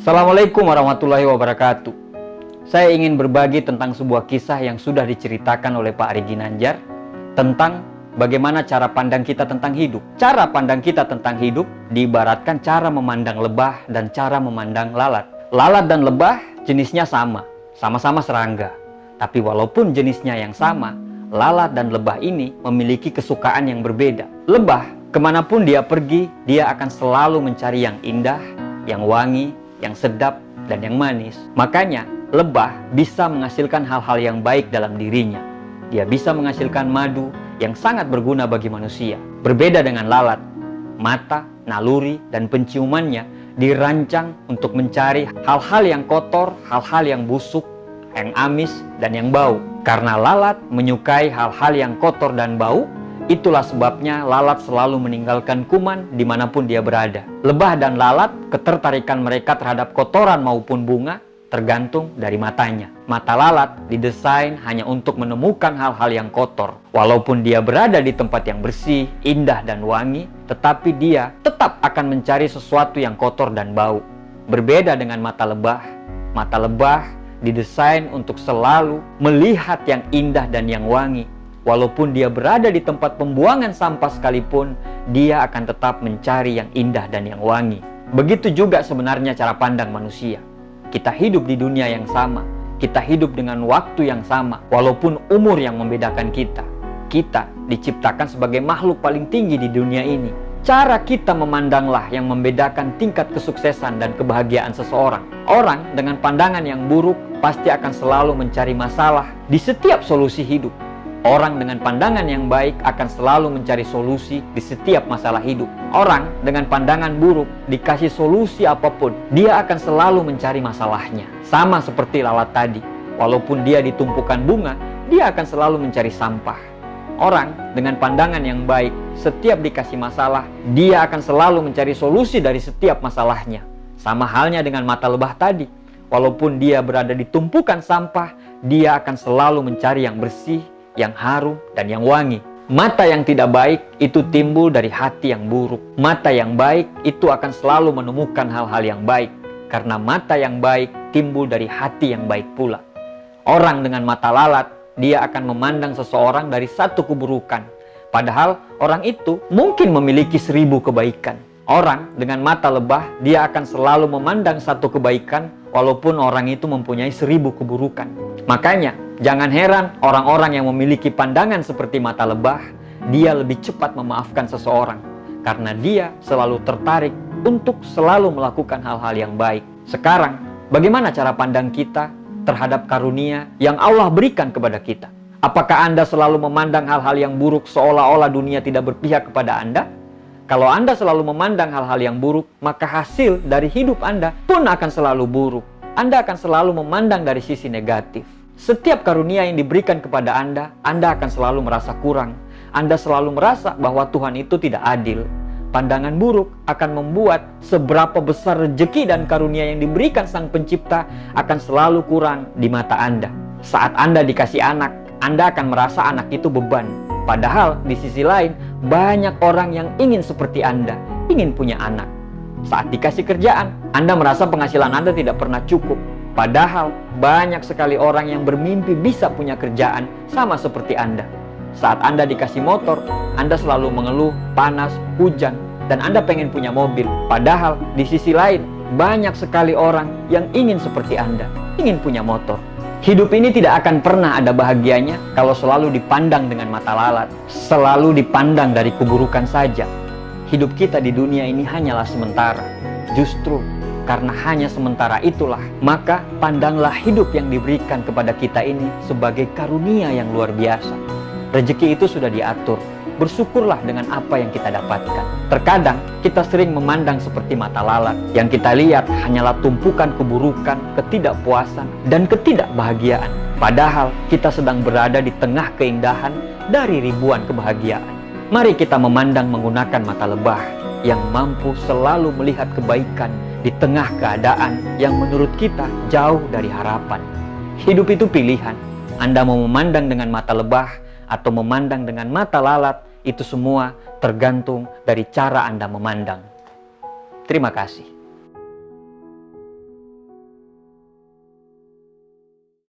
Assalamualaikum warahmatullahi wabarakatuh. Saya ingin berbagi tentang sebuah kisah yang sudah diceritakan oleh Pak Ari Ginanjar tentang bagaimana cara pandang kita tentang hidup. Cara pandang kita tentang hidup diibaratkan cara memandang lebah dan cara memandang lalat. Lalat dan lebah jenisnya sama, sama-sama serangga. Tapi walaupun jenisnya yang sama, lalat dan lebah ini memiliki kesukaan yang berbeda. Lebah, kemanapun dia pergi, dia akan selalu mencari yang indah, yang wangi, yang sedap, dan yang manis. Makanya, lebah bisa menghasilkan hal-hal yang baik dalam dirinya. Dia bisa menghasilkan madu yang sangat berguna bagi manusia. Berbeda dengan lalat, mata, naluri, dan penciumannya dirancang untuk mencari hal-hal yang kotor, hal-hal yang busuk, yang amis, dan yang bau. Karena lalat menyukai hal-hal yang kotor dan bau, itulah sebabnya lalat selalu meninggalkan kuman dimanapun dia berada. Lebah dan lalat, ketertarikan mereka terhadap kotoran maupun bunga tergantung dari matanya. Mata lalat didesain hanya untuk menemukan hal-hal yang kotor. Walaupun dia berada di tempat yang bersih, indah, dan wangi, tetapi dia tetap akan mencari sesuatu yang kotor dan bau. Berbeda dengan mata lebah didesain untuk selalu melihat yang indah dan yang wangi. Walaupun dia berada di tempat pembuangan sampah sekalipun, dia akan tetap mencari yang indah dan yang wangi. Begitu juga sebenarnya cara pandang manusia. Kita hidup di dunia yang sama. Kita hidup dengan waktu yang sama. Walaupun umur yang membedakan kita. Kita diciptakan sebagai makhluk paling tinggi di dunia ini. Cara kita memandanglah yang membedakan tingkat kesuksesan dan kebahagiaan seseorang. Orang dengan pandangan yang buruk pasti akan selalu mencari masalah di setiap solusi hidup. Orang dengan pandangan yang baik akan selalu mencari solusi di setiap masalah hidup. Orang dengan pandangan buruk dikasih solusi apapun, dia akan selalu mencari masalahnya. Sama seperti lalat tadi, walaupun dia ditumpukan bunga, dia akan selalu mencari sampah. Orang dengan pandangan yang baik, setiap dikasih masalah, dia akan selalu mencari solusi dari setiap masalahnya. Sama halnya dengan mata lebah tadi, walaupun dia berada di tumpukan sampah, dia akan selalu mencari yang bersih, yang harum, dan yang wangi. Mata yang tidak baik itu timbul dari hati yang buruk. Mata yang baik itu akan selalu menemukan hal-hal yang baik, karena mata yang baik timbul dari hati yang baik pula. Orang dengan mata lalat, dia akan memandang seseorang dari satu keburukan, padahal orang itu mungkin memiliki 1000 kebaikan. Orang dengan mata lebah, dia akan selalu memandang satu kebaikan, walaupun orang itu mempunyai 1000 keburukan. Makanya, jangan heran orang-orang yang memiliki pandangan seperti mata lebah, dia lebih cepat memaafkan seseorang. Karena dia selalu tertarik untuk selalu melakukan hal-hal yang baik. Sekarang, bagaimana cara pandang kita terhadap karunia yang Allah berikan kepada kita? Apakah Anda selalu memandang hal-hal yang buruk seolah-olah dunia tidak berpihak kepada Anda? Kalau Anda selalu memandang hal-hal yang buruk, maka hasil dari hidup Anda pun akan selalu buruk. Anda akan selalu memandang dari sisi negatif. Setiap karunia yang diberikan kepada Anda akan selalu merasa kurang. Anda selalu merasa bahwa Tuhan itu tidak adil. Pandangan buruk akan membuat seberapa besar rezeki dan karunia yang diberikan Sang Pencipta akan selalu kurang di mata Anda. Saat Anda dikasih anak, Anda akan merasa anak itu beban. Padahal di sisi lain, banyak orang yang ingin seperti Anda, ingin punya anak. Saat dikasih kerjaan, Anda merasa penghasilan Anda tidak pernah cukup. Padahal banyak sekali orang yang bermimpi bisa punya kerjaan sama seperti Anda. Saat Anda dikasih motor, Anda selalu mengeluh panas, hujan, dan Anda pengen punya mobil. Padahal di sisi lain, banyak sekali orang yang ingin seperti Anda, ingin punya motor. Hidup ini tidak akan pernah ada bahagianya kalau selalu dipandang dengan mata lalat, selalu dipandang dari keburukan saja. Hidup kita di dunia ini hanyalah sementara. Justru karena hanya sementara itulah, maka pandanglah hidup yang diberikan kepada kita ini sebagai karunia yang luar biasa. Rezeki itu sudah diatur. Bersyukurlah dengan apa yang kita dapatkan. Terkadang kita sering memandang seperti mata lalat. Yang kita lihat hanyalah tumpukan keburukan, ketidakpuasan, dan ketidakbahagiaan. Padahal kita sedang berada di tengah keindahan dari ribuan kebahagiaan. Mari kita memandang menggunakan mata lebah yang mampu selalu melihat kebaikan di tengah keadaan yang menurut kita jauh dari harapan. Hidup itu pilihan. Anda mau memandang dengan mata lebah atau memandang dengan mata lalat, itu semua tergantung dari cara Anda memandang. Terima kasih.